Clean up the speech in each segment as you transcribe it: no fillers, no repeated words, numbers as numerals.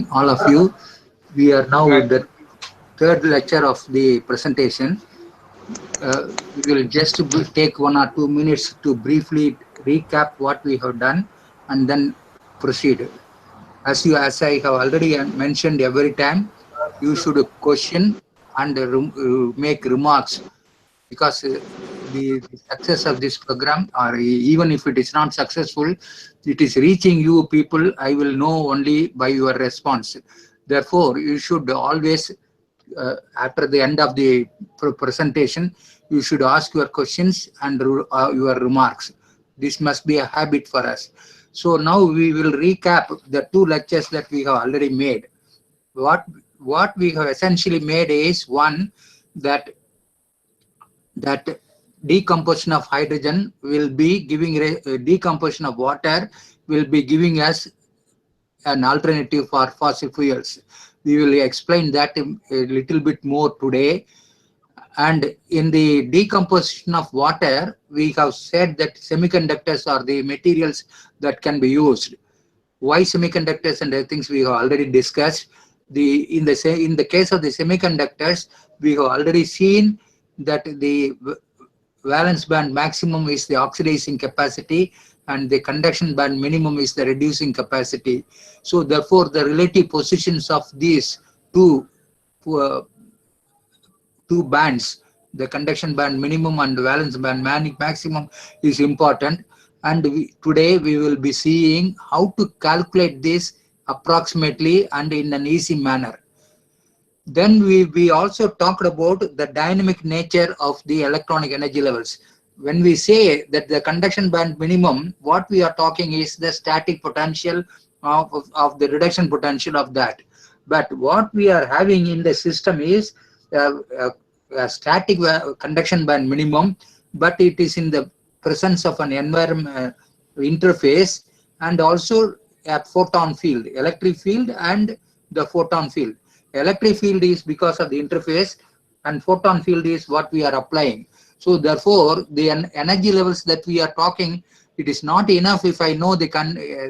morning, all of you. We are now with the third lecture of the presentation. We will just take 1 or 2 minutes to briefly recap what we have done and then proceed. As I have already mentioned every time, you should question and make remarks, because the success of this program, or even if it is not successful, it is reaching you people. I will know only by your response. Therefore, you should always, after the end of the presentation, you should ask your questions and your remarks. This must be a habit for us. So now we will recap the 2 lectures that we have already made. What we have essentially made is, one, that decomposition of hydrogen will be giving decomposition of water will be giving us an alternative for fossil fuels. We will explain that a little bit more today. And in the decomposition of water, we have said that semiconductors are the materials that can be used. Why semiconductors and other things we have already discussed. In the case of the semiconductors, we have already seen that the valence band maximum is the oxidizing capacity and the conduction band minimum is the reducing capacity. So therefore, the relative positions of these two bands, the conduction band minimum and the valence band maximum, is important. And today we will be seeing how to calculate this approximately and in an easy manner. Then we also talked about the dynamic nature of the electronic energy levels. When we say that the conduction band minimum, what we are talking is the static potential of the reduction potential of that. But what we are having in the system is a static conduction band minimum, but it is in the presence of an environment interface and also a photon field, electric field and the photon field. Electric field is because of the interface and photon field is what we are applying. So therefore, the energy levels that we are talking, it is not enough if I know the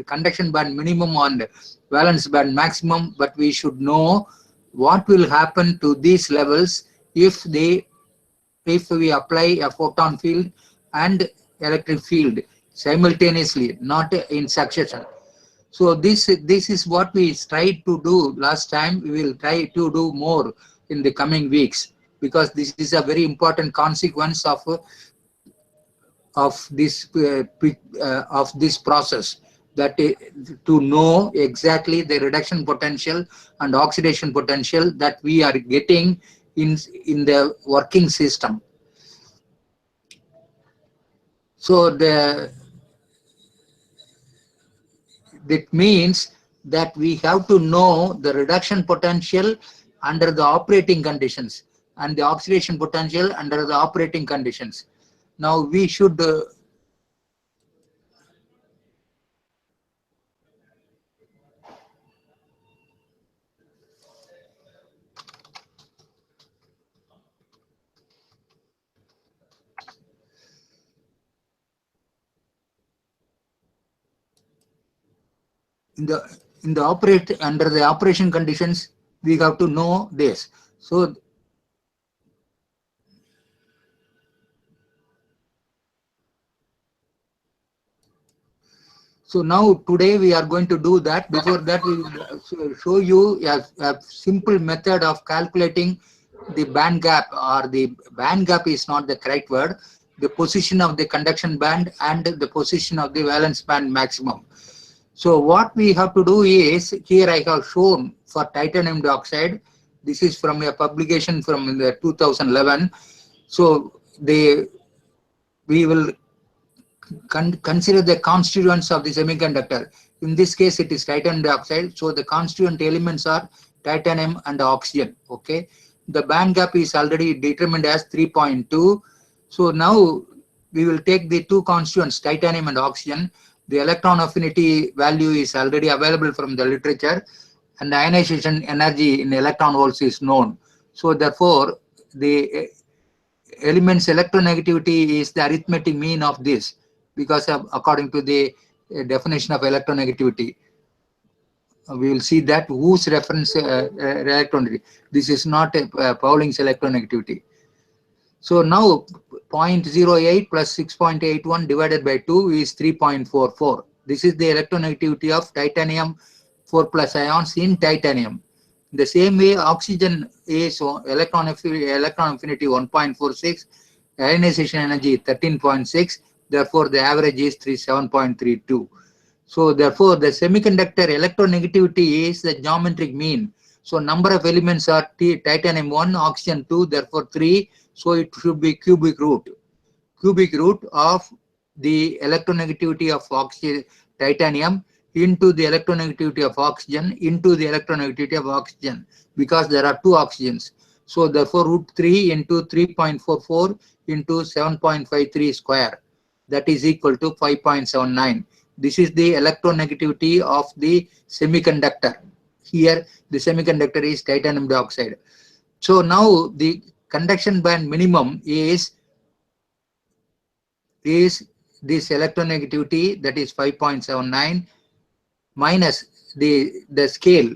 conduction band minimum and valence band maximum, but we should know what will happen to these levels if we apply a photon field and electric field simultaneously, not in succession. So this is what we tried to do last time. We will try to do more in the coming weeks, because this is a very important consequence of this process, that to know exactly the reduction potential and oxidation potential that we are getting in the working system. So that means that we have to know the reduction potential under the operating conditions and the oxidation potential under the operating conditions. Now we should under the operation conditions, we have to know this. So now today we are going to do that. Before that, we will show you a simple method of calculating the band gap, or the band gap is not the correct word, the position of the conduction band and the position of the valence band maximum. So what we have to do is, here I have shown for titanium dioxide. This is from a publication from the 2011. So we will consider the constituents of the semiconductor. In this case, it is titanium dioxide. So the constituent elements are titanium and oxygen. Okay. The band gap is already determined as 3.2. So now we will take the 2 constituents, titanium and oxygen. The electron affinity value is already available from the literature, and the ionization energy in electron volts is known. So therefore, the element's electronegativity is the arithmetic mean of this, because according to the definition of electronegativity. we will see that whose reference electronegativity. This is not a Pauling's electronegativity. So now 0.08 plus 6.81 divided by 2 is 3.44. This is the electronegativity of titanium 4 plus ions in titanium. The same way, oxygen is electron affinity 1.46, ionization energy 13.6. Therefore, the average is 7.32. So therefore, the semiconductor electronegativity is the geometric mean. So number of elements are titanium 1, oxygen 2, therefore 3. So it should be cubic root of the electronegativity of titanium into the electronegativity of oxygen into the electronegativity of oxygen, because there are two oxygens. So therefore root 3 into 3.44 into 7.53 square, that is equal to 5.79. This is the electronegativity of the semiconductor. Here the semiconductor is titanium dioxide. So now the conduction band minimum is this electronegativity, that is 5.79, minus the scale.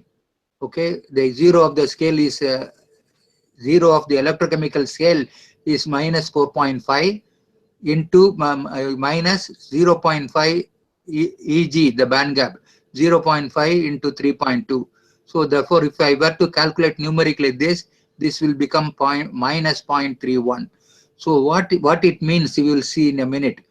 Okay, the zero of the scale is zero of the electrochemical scale is minus 4.5 into minus 0.5 Eg, the band gap, 0.5 into 3.2. So therefore, if I were to calculate numerically this will become minus 0.31. So what it means, you will see in a minute.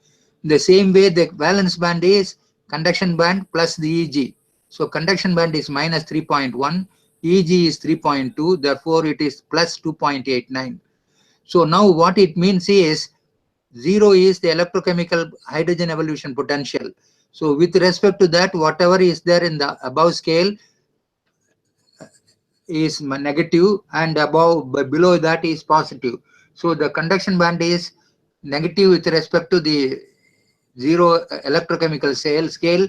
The same way, the valence band is conduction band plus the Eg. So conduction band is minus 3.1, Eg is 3.2, therefore it is plus 2.89. So now what it means is 0 is the electrochemical hydrogen evolution potential. So with respect to that, whatever is there in the above scale is negative, and below that is positive. So the conduction band is negative with respect to the 0 electrochemical scale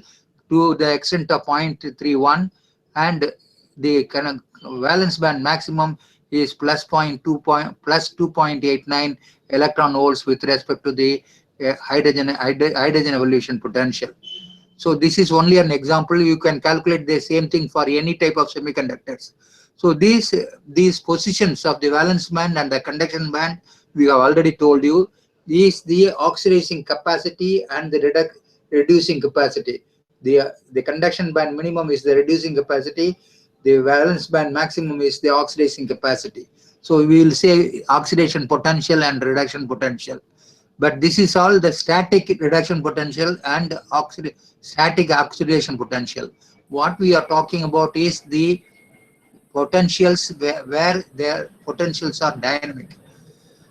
to the extent of 0.31, and the kind of valence band maximum is plus 2.89 electron volts with respect to the hydrogen evolution potential. So this is only an example. You can calculate the same thing for any type of semiconductors. So these positions of the valence band and the conduction band, we have already told you, is the oxidizing capacity and the reducing capacity. The conduction band minimum is the reducing capacity. The valence band maximum is the oxidizing capacity. So we will say oxidation potential and reduction potential. But this is all the static reduction potential and static oxidation potential. What we are talking about is the potentials where their potentials are dynamic.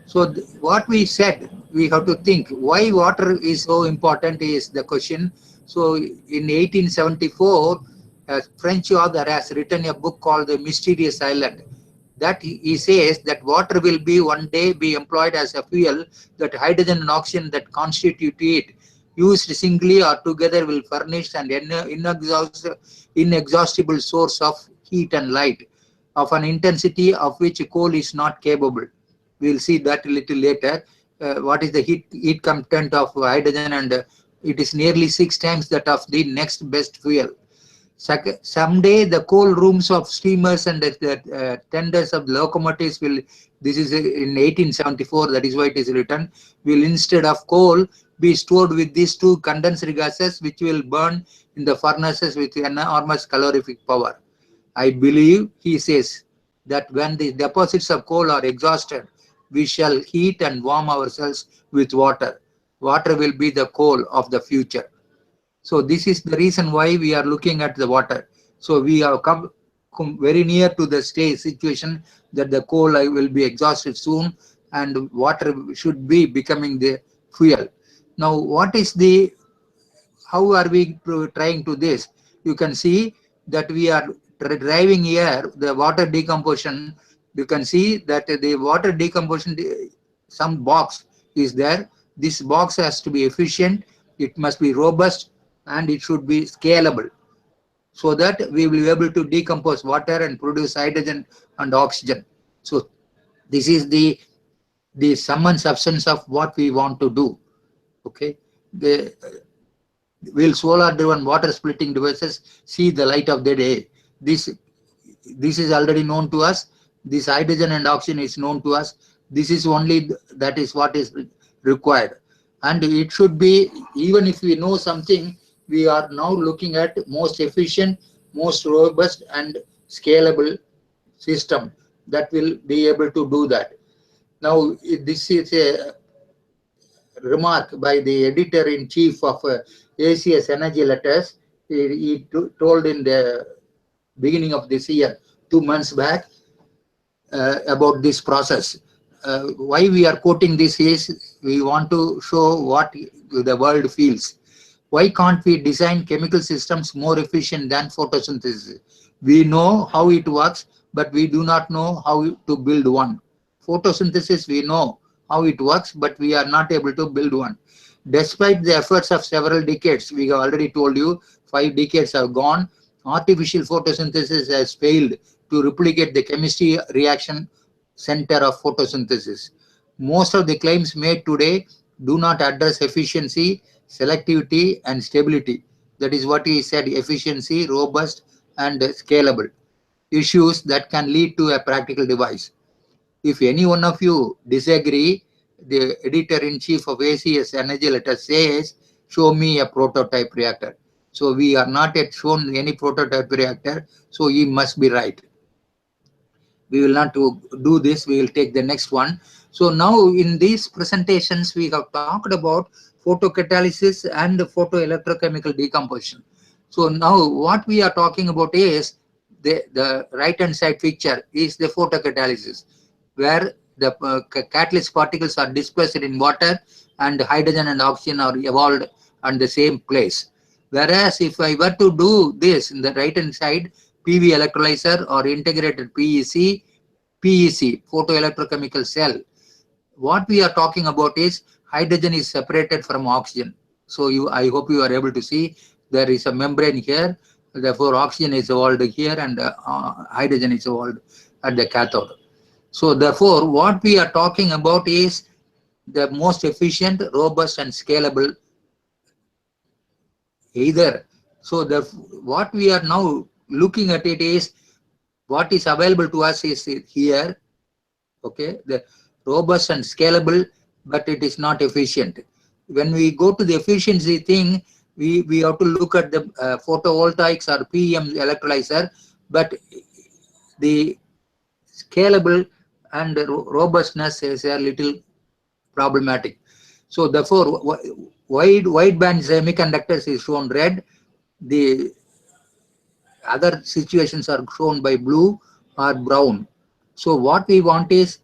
So what we said, we have to think why water is so important is the question. So in 1874, a French author has written a book called The Mysterious Island. That he says that water will be one day be employed as a fuel, that hydrogen and oxygen that constitute it, used singly or together, will furnish an inexhaustible source of heat and light of an intensity of which coal is not capable. We will see that a little later. What is the heat content of hydrogen, and it is nearly 6 times that of the next best fuel. Someday the coal rooms of steamers and the tenders of locomotives will, this is in 1874, that is why it is written, will instead of coal be stored with these two condensed gases which will burn in the furnaces with enormous calorific power. I believe, he says, that when the deposits of coal are exhausted, we shall heat and warm ourselves with water. Water will be the coal of the future. So this is the reason why we are looking at the water. So we have come very near to the situation that the coal will be exhausted soon and water should be becoming the fuel. Now how are we trying to this? You can see that we are driving here the water decomposition. You can see that the water decomposition, some box is there. This box has to be efficient, it must be robust, and it should be scalable, so that we will be able to decompose water and produce hydrogen and oxygen. So this is the sum and substance of what we want to do. Okay. Will solar-driven water splitting devices see the light of the day? This is already known to us. This hydrogen and oxygen is known to us. This is only that is what is required, and it should be, even if we know something, we are now looking at most efficient, most robust and scalable system that will be able to do that. Now this is a remark by the editor-in-chief of ACS Energy Letters. He told in the beginning of this year, 2 months back, about this process. Why we are quoting this is we want to show what the world feels. Why can't we design chemical systems more efficient than photosynthesis? We know how it works, but we do not know how to build one. Photosynthesis, we know how it works, but we are not able to build one. Despite the efforts of several decades, we have already told you 5 decades have gone, artificial photosynthesis has failed to replicate the chemistry reaction center of photosynthesis. Most of the claims made today do not address efficiency, selectivity, and stability. That is what he said: efficiency, robust, and scalable. Issues that can lead to a practical device. If any one of you disagree, the editor-in-chief of ACS Energy Letter says, show me a prototype reactor. So we are not yet shown any prototype reactor, so he must be right. We will not do this, we will take the next one. So now in these presentations, we have talked about photocatalysis and photo-electrochemical decomposition. So now what we are talking about is the right-hand side picture is the photocatalysis, where the catalyst particles are dispersed in water and hydrogen and oxygen are evolved on the same place. Whereas if I were to do this in the right-hand side, PV electrolyzer or integrated PEC, photo-electrochemical cell, what we are talking about is hydrogen is separated from oxygen. So I hope you are able to see there is a membrane here, therefore oxygen is evolved here and hydrogen is evolved at the cathode. So therefore what we are talking about is the most efficient, robust and scalable either. So what we are now looking at it is what is available to us is here, okay, the robust and scalable, but it is not efficient. When we go to the efficiency thing, we have to look at the photovoltaics or PEM electrolyzer, but the scalable and robustness is a little problematic. So therefore wideband semiconductors is shown red, the other situations are shown by blue or brown. So what we want is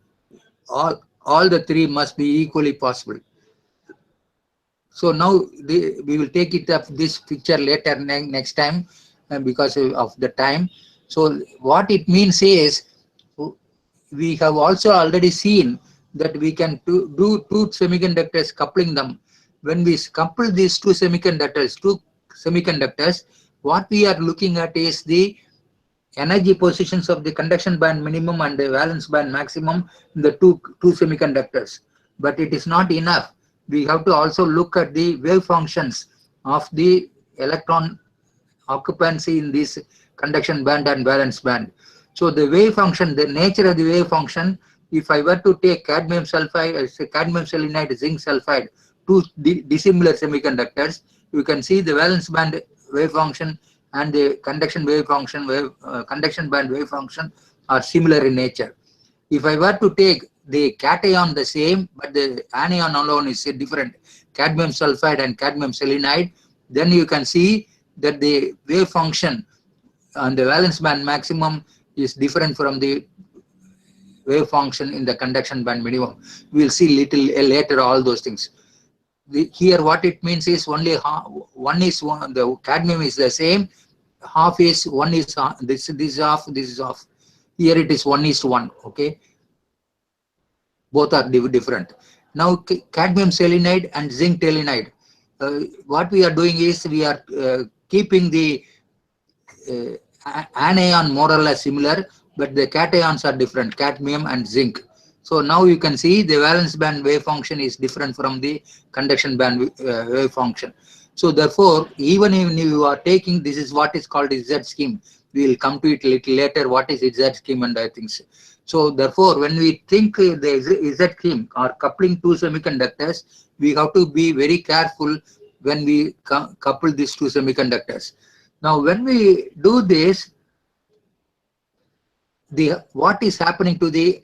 all the three must be equally possible. So now we will take it up this picture later next time because of the time. So what it means is we have also already seen that we can do two semiconductors, coupling them. When we couple these two semiconductors, what we are looking at is the energy positions of the conduction band minimum and the valence band maximum in the two semiconductors. But it is not enough. We have to also look at the wave functions of the electron occupancy in this conduction band and valence band. So the wave function, the nature of the wave function, if I were to take cadmium sulfide, cadmium selenide, zinc sulfide, two dissimilar semiconductors, you can see the valence band wave function and the conduction wave function, conduction band wave function are similar in nature. If I were to take the cation the same, but the anion alone is different, cadmium sulfide and cadmium selenide, then you can see that the wave function on the valence band maximum is different from the wave function in the conduction band minimum. We will see little later all those things. Here what it means is only the cadmium is the same, half is one is this is off, this is off. Here it is 1:1. Okay, both are different. Now cadmium selenide and zinc selenide, what we are doing is we are keeping the anion more or less similar, but the cations are different, cadmium and zinc. So now you can see the valence band wave function is different from the conduction band wave function. So therefore, even if you are taking, this is what is called Z scheme. We will come to it a little later, what is Z scheme and other things. So therefore, when we think the Z scheme or coupling two semiconductors, we have to be very careful when we couple these two semiconductors. Now, when we do this, what is happening to the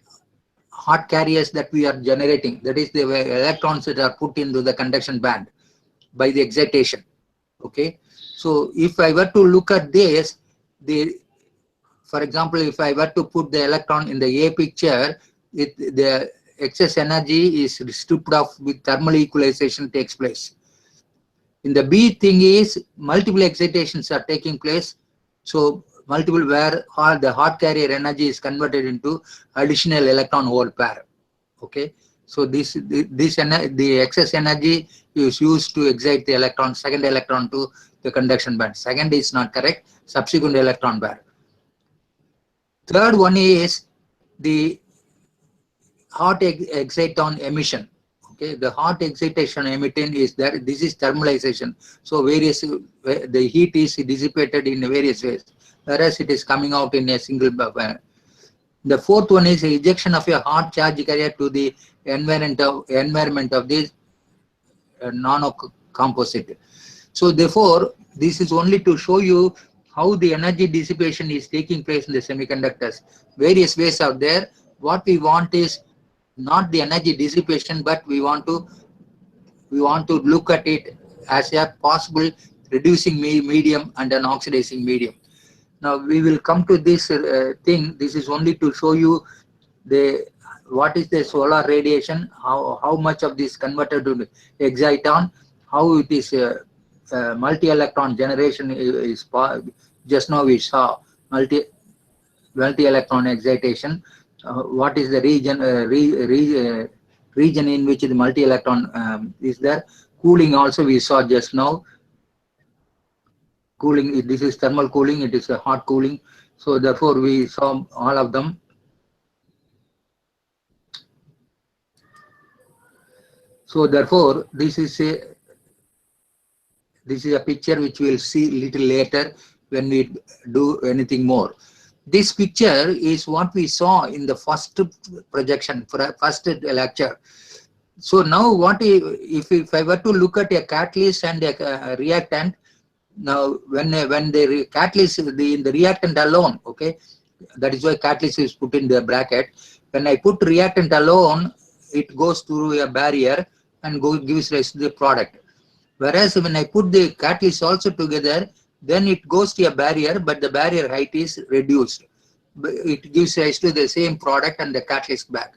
hot carriers that we are generating, that is the electrons that are put into the conduction band by the excitation. Okay, so if I were to look at this, for example, if I were to put the electron in the A picture, the excess energy is stripped off with thermal equalization takes place. In the B thing is multiple excitations are taking place, so multiple where all the hot carrier energy is converted into additional electron hole pair. Okay, so the excess energy is used to excite the electron, second electron to the conduction band. Second is not correct, subsequent electron pair. Third one is the hot exciton emission. Okay, the hot excitation emitting is that this is thermalization. So various the heat is dissipated in various ways, whereas it is coming out in a single band. The fourth one is ejection of a hot charge carrier to the environment of this nano-composite. So therefore, this is only to show you how the energy dissipation is taking place in the semiconductors. Various ways are there. What we want is not the energy dissipation, but we want to look at it as a possible reducing medium and an oxidizing medium. Now we will come to this thing. This is only to show you what is the solar radiation, how much of this converted to exciton, how it is multi-electron generation is. Just now we saw multi-electron excitation. What is the region in which the multi-electron is there? Cooling also we saw just now. Cooling, this is thermal cooling, it is a hot cooling. So therefore we saw all of them. So therefore this is a picture which we will see little later when we do anything more. This picture is what we saw in the first projection, first lecture. So now what if I were to look at a catalyst and a reactant, now when the catalyst in the reactant alone, okay, that is why catalyst is put in the bracket. When I put reactant alone, it goes through a barrier and gives rise to the product. Whereas when I put the catalyst also together, then it goes to a barrier, but the barrier height is reduced. It gives rise to the same product and the catalyst back.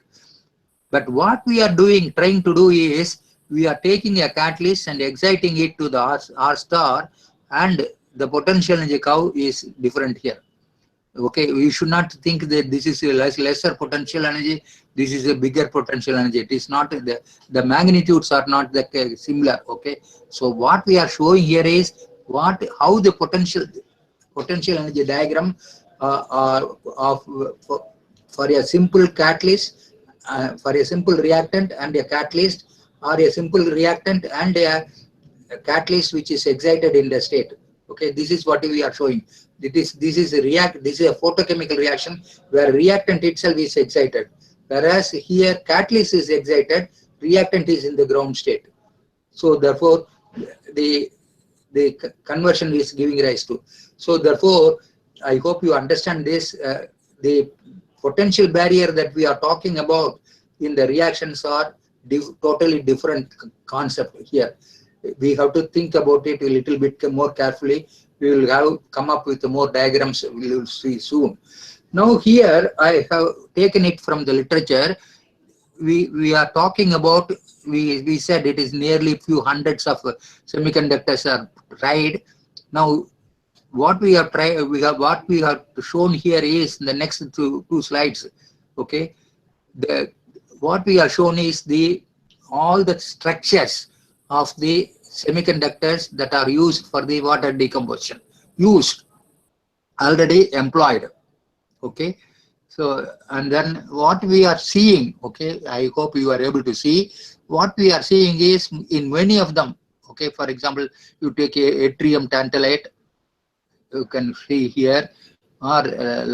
But what we are trying to do is, we are taking a catalyst and exciting it to the R star, and the potential energy curve is different here. Okay, we should not think that this is a lesser potential energy, this is a bigger potential energy. It is not, the magnitudes are not similar. Okay, so what we are showing here is how the potential energy diagram for a simple catalyst, for a simple reactant and a catalyst, or a simple reactant and a catalyst which is excited in the state. Okay, this is what we are showing. This is a photochemical reaction where reactant itself is excited, whereas here catalyst is excited, reactant is in the ground state. So therefore the conversion is giving rise to. So therefore I hope you understand this. The potential barrier that we are talking about in the reactions are totally different concept here. We have to think about it a little bit more carefully. We will come up with more diagrams we will see soon. Now here I have taken it from the literature. We are talking about, we said it is nearly few hundreds of semiconductors are tried. Now what we have shown here is the next two slides. Okay, what we are shown is all the structures of the semiconductors that are used for the water decomposition, already employed. Okay, so and then what we are seeing, okay, I hope you are able to see, what we are seeing is in many of them, Okay, for example, you take a yttrium tantalate, you can see here, or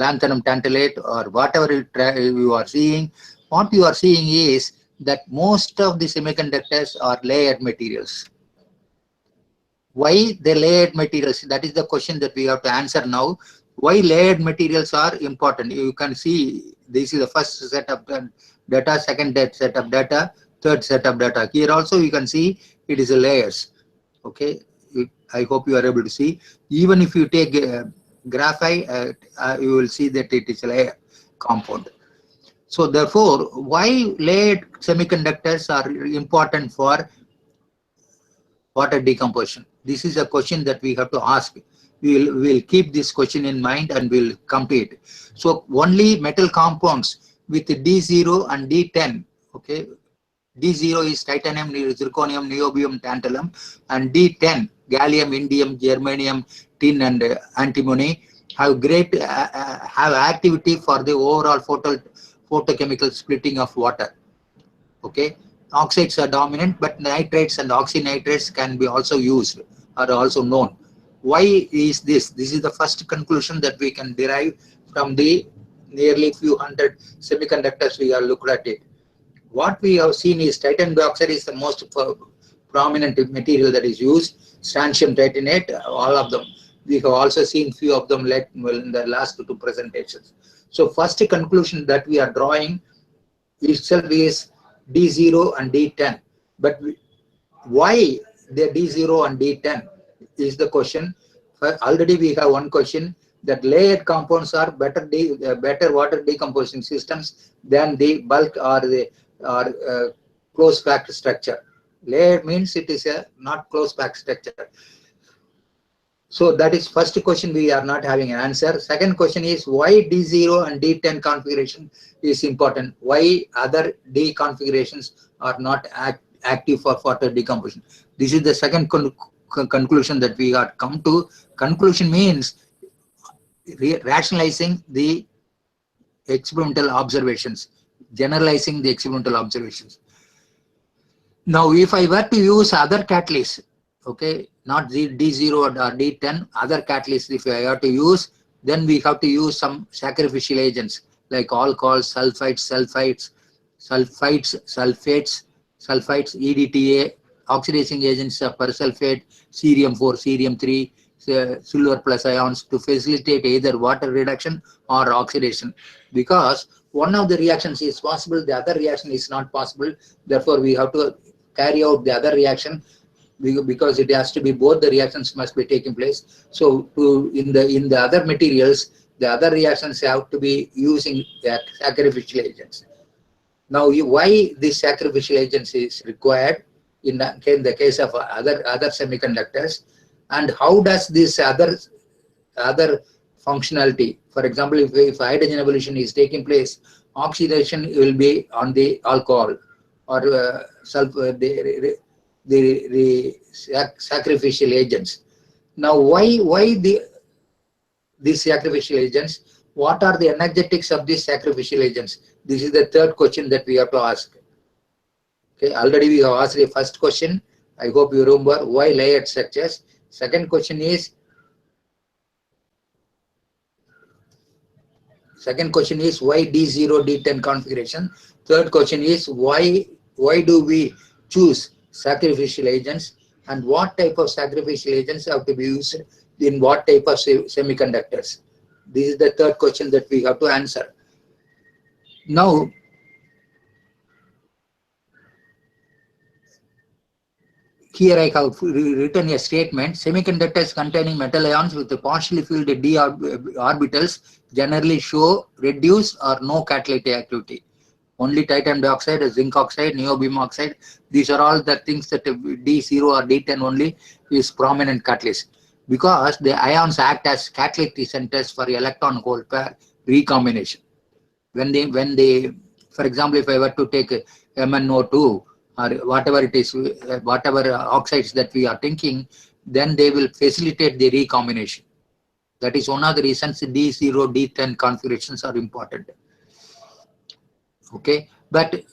lanthanum tantalate, or whatever you are seeing. What you are seeing is that most of the semiconductors are layered materials. Why the layered materials? That is the question that we have to answer now. Why layered materials are important? You can see this is the first set of data, second set of data, third set of data. Here also you can see it is a layers. Okay, I hope you are able to see. Even if you take graphite, you will see that it is a layer compound. So therefore, why layered semiconductors are important for water decomposition? This is a question that we have to ask. We'll keep this question in mind and we'll come to it. So only metal compounds with D0 and D10. Okay, D0 is titanium, zirconium, niobium, tantalum, and D10 gallium, indium, germanium, tin, and antimony have have activity for the overall photochemical splitting of water. Okay, oxides are dominant, but nitrates and oxynitrates can be also used, are also known. Why is this? This is the first conclusion that we can derive from the nearly few hundred semiconductors we have looked at it. What we have seen is titanium dioxide is the most prominent material that is used. Strontium titanate, all of them. We have also seen few of them in the last two presentations. So first conclusion that we are drawing itself is D0 and D10. But why the D0 and D10 is the question. Already we have one question, that layered compounds are better water decomposing systems than the bulk or the close packed structure. Layered means it is a not close packed structure. So that is first question we are not having an answer. Second question is why D0 and D10 configuration is important. Why other D configurations are not active for water decomposition. This is the second conclusion that we are come to. Conclusion means rationalizing the experimental observations, generalizing the experimental observations. Now, if I were to use other catalysts, okay, not the D0 or D10, other catalysts, if I have to use, then we have to use some sacrificial agents like alcohols, sulfites, EDTA, oxidizing agents of persulfate, cerium-4, cerium-3, silver plus ions to facilitate either water reduction or oxidation. Because one of the reactions is possible, the other reaction is not possible. Therefore, we have to carry out the other reaction, because it has to be both the reactions must be taking place. So in the other materials, the other reactions have to be using sacrificial agents. Now, why this sacrificial agents is required in the case of other semiconductors, and how does this other functionality, for example, if hydrogen evolution is taking place, oxidation will be on the alcohol or sulfur, the sacrificial agents. Now, why these sacrificial agents? What are the energetics of these sacrificial agents? This is the third question that we have to ask. Okay, already we have asked the first question. I hope you remember why layered structures. Second question is why D0, D10 configuration. Third question is why do we choose sacrificial agents, and what type of sacrificial agents have to be used in what type of semiconductors. This is the third question that we have to answer. Now, here I have written a statement: semiconductors containing metal ions with partially filled d orbitals generally show reduced or no catalytic activity. Only titanium dioxide, zinc oxide, niobium oxide, these are all the things that D0 or D10 only is prominent catalyst, because the ions act as catalytic centers for electron hole pair recombination. When they, for example, if I were to take MnO2 or whatever it is, whatever oxides that we are thinking, then they will facilitate the recombination. That is one of the reasons D0, D10 configurations are important. Okay, but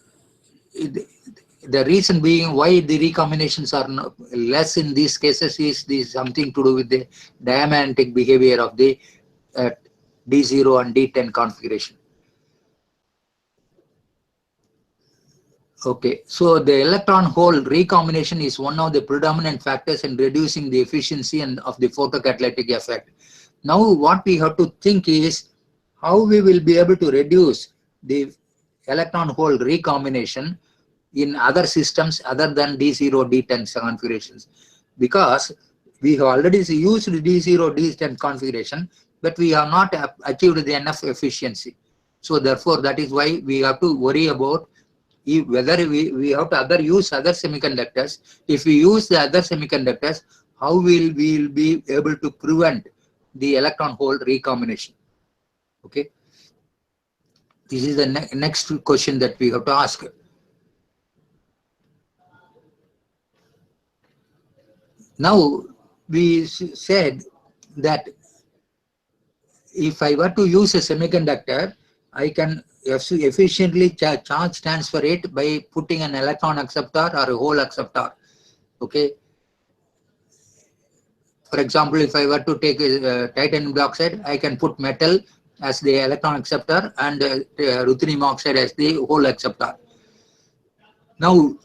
the reason being why the recombinations are less in these cases is this something to do with the diamagnetic behavior of the D0 and D10 configuration. Okay, so the electron hole recombination is one of the predominant factors in reducing the efficiency and of the photocatalytic effect. Now what we have to think is how we will be able to reduce the electron hole recombination in other systems other than D0, D10 configurations, because we have already used D0, D10 configuration, but we have not achieved enough efficiency. So therefore, that is why we have to worry about whether we have to use other semiconductors. If we use the other semiconductors, how will we be able to prevent the electron hole recombination? Okay, this is the next question that we have to ask. Now we said that if I were to use a semiconductor, I can efficiently charge transfer it by putting an electron acceptor or a hole acceptor. Okay. For example, if I were to take titanium dioxide, I can put metal as the electron acceptor and ruthenium oxide as the hole acceptor. Now,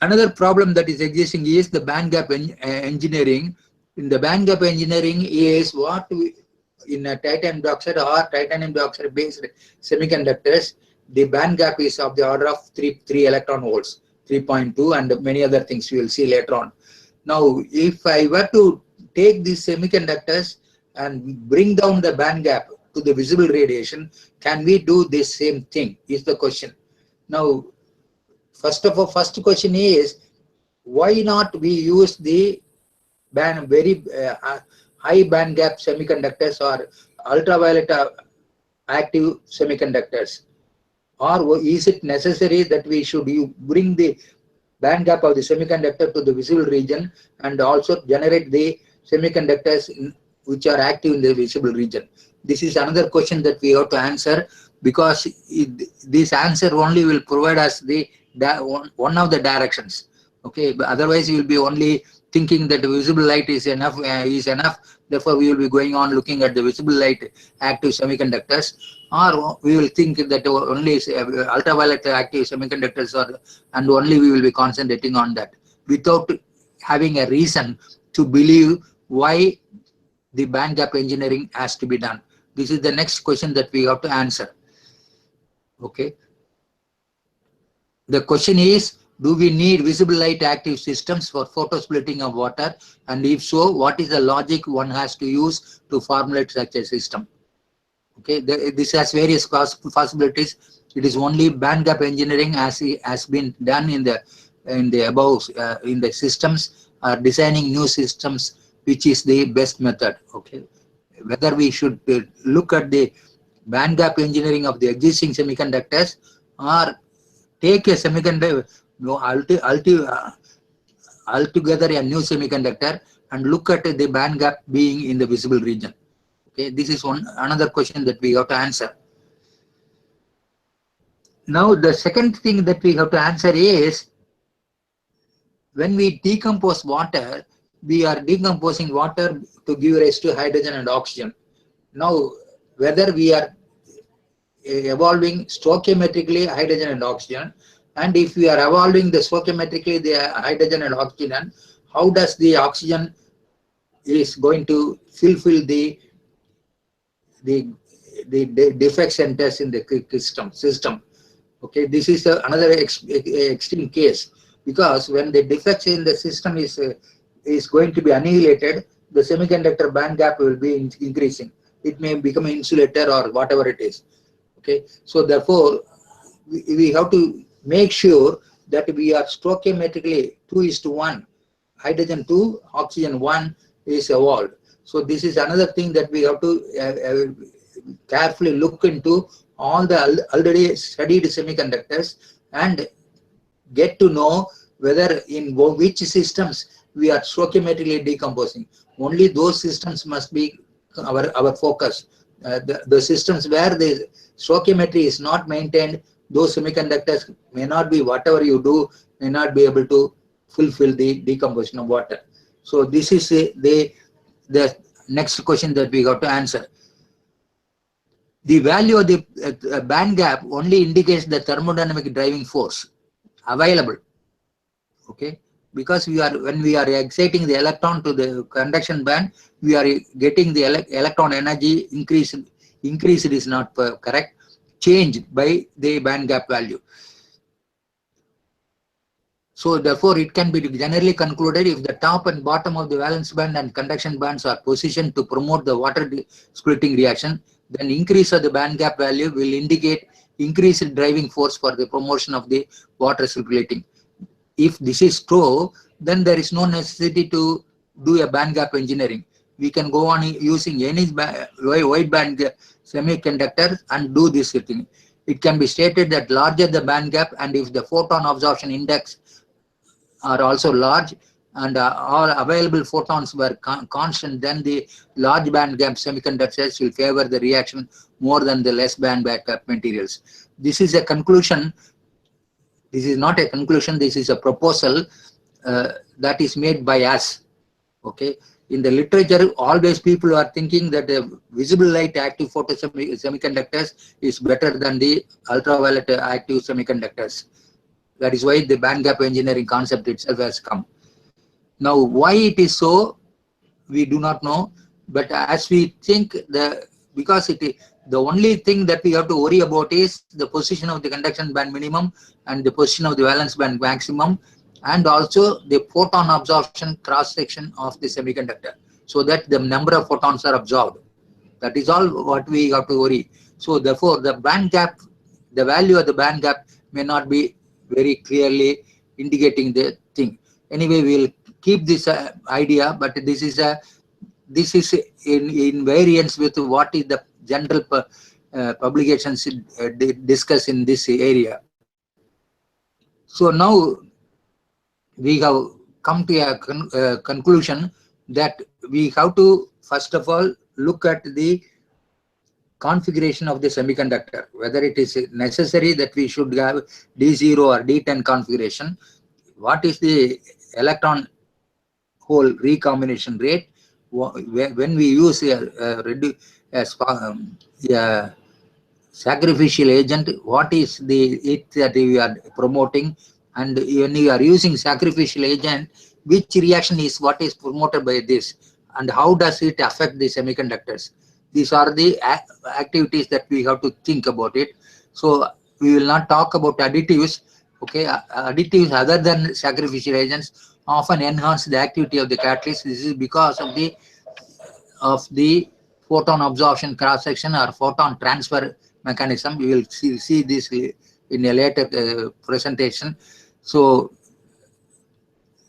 another problem that is existing is the band gap engineering. In the band gap engineering is what we, in a titanium dioxide or titanium dioxide based semiconductors, the band gap is of the order of 3 electron volts, 3.2, and many other things we will see later on. Now, if I were to take these semiconductors and bring down the band gap to the visible radiation, can we do this same thing is the question. Now, first question is, why not we use the very high band gap semiconductors or ultraviolet active semiconductors? Or is it necessary that we should bring the band gap of the semiconductor to the visible region and also generate the semiconductors which are active in the visible region? This is another question that we have to answer, because this answer only will provide us the one of the directions. Okay, but otherwise we will be only thinking that the visible light is enough. Therefore, we will be going on looking at the visible light active semiconductors, or we will think that only ultraviolet active semiconductors are, and only we will be concentrating on that without having a reason to believe why the band gap engineering has to be done. This is the next question that we have to answer. Okay. The question is, do we need visible light active systems for photo splitting of water? And if so, what is the logic one has to use to formulate such a system? Okay, this has various possibilities. It is only band gap engineering has been done in the above in the systems, designing new systems, which is the best method. Okay, whether we should look at the band gap engineering of the existing semiconductors or take a semiconductor altogether a new semiconductor and look at the band gap being in the visible region. Okay, this is another question that we have to answer. Now, the second thing that we have to answer is, when we decompose water, we are decomposing water to give rise to hydrogen and oxygen. Now, whether we are evolving stoichiometrically hydrogen and oxygen, and if we are evolving the stoichiometrically the hydrogen and oxygen, how does the oxygen is going to fulfill the defect centers in the system? Okay, this is another extreme case, because when the defects in the system is going to be annihilated, the semiconductor band gap will be increasing. It may become an insulator or whatever it is. Okay, so therefore we have to make sure that we are stoichiometrically 2:1, hydrogen 2, oxygen 1 is evolved. So this is another thing that we have to carefully look into all the already studied semiconductors and get to know whether in which systems we are stoichiometrically decomposing. Only those systems must be our focus. The systems where the stoichiometry is not maintained, those semiconductors may not be, whatever you do, may not be able to fulfill the decomposition of water. So this is the next question that we got to answer. The value of the band gap only indicates the thermodynamic driving force available. Okay, because when we are exciting the electron to the conduction band, we are getting the electron energy increase. Increased is not correct. Changed by the band gap value. So therefore, it can be generally concluded, if the top and bottom of the valence band and conduction bands are positioned to promote the water splitting reaction, then increase of the band gap value will indicate increased driving force for the promotion of the water splitting. If this is true, then there is no necessity to do a band gap engineering. We can go on using any wide band semiconductor and do this thing. It can be stated that larger the band gap, and if the photon absorption index are also large and all available photons were constant, then the large band gap semiconductors will favor the reaction more than the less band gap materials. This is a conclusion. This is not a conclusion. This is a proposal that is made by us. Okay. In the literature, always people are thinking that the visible light active photo semiconductors is better than the ultraviolet active semiconductors. That is why the band gap engineering concept itself has come. Now, why it is so, we do not know. But as we think, because the only thing that we have to worry about is the position of the conduction band minimum and the position of the valence band maximum, and also the photon absorption cross section of the semiconductor, so that the number of photons are absorbed. That is all what we have to worry. So therefore, the band gap, the value of the band gap may not be very clearly indicating the thing. Anyway, we will keep this idea, but this is in variance with what is the general publications discuss in this area. So now we have come to a conclusion that we have to first of all look at the configuration of the semiconductor, whether it is necessary that we should have D0 or D10 configuration. What is the electron hole recombination rate? When we use a sacrificial agent, what is it that we are promoting? And when you are using sacrificial agent, which reaction is what is promoted by this, and how does it affect the semiconductors? These are the activities that we have to think about it. So we will not talk about additives. Okay, additives other than sacrificial agents often enhance the activity of the catalyst. This is because of the photon absorption cross section or photon transfer mechanism. We will see this in a later presentation. So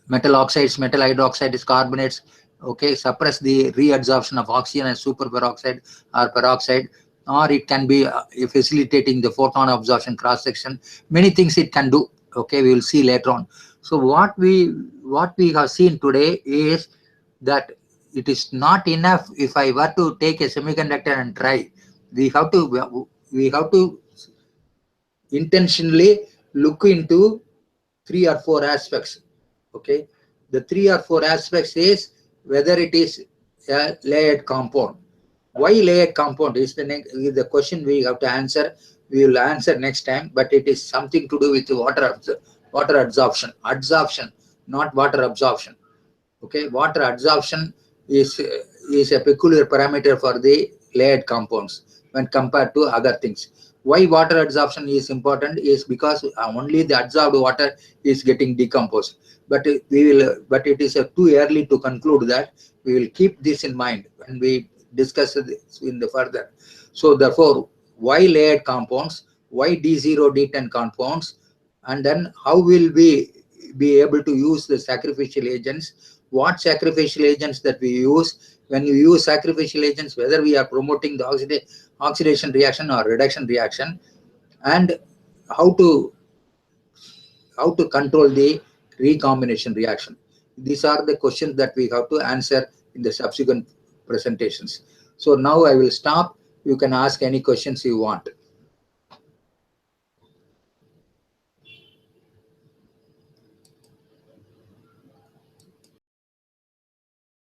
metal oxides, metal hydroxides, carbonates, okay, suppress the reabsorption of oxygen as superperoxide or peroxide, or it can be facilitating the photon absorption cross section. Many things it can do. Okay, we will see later on. So what we have seen today is that it is not enough if I were to take a semiconductor and try. We have to intentionally look into 3 or 4 aspects. Okay, the 3 or 4 aspects is whether it is a layered compound. Why layered compound is the question we have to answer. We will answer next time, but it is something to do with water absorption, not water absorption. Okay, water absorption is a peculiar parameter for the layered compounds when compared to other things. Why water absorption is important is because only the absorbed water is getting decomposed. But it is too early to conclude that. We will keep this in mind when we discuss this in the further. So therefore, why layered compounds? Why D0, D10 compounds? And then how will we be able to use the sacrificial agents? What sacrificial agents that we use? When you use sacrificial agents, whether we are promoting the oxidation reaction or reduction reaction, and how to control the recombination reaction. These are the questions that we have to answer in the subsequent presentations. So now I will stop. You can ask any questions you want.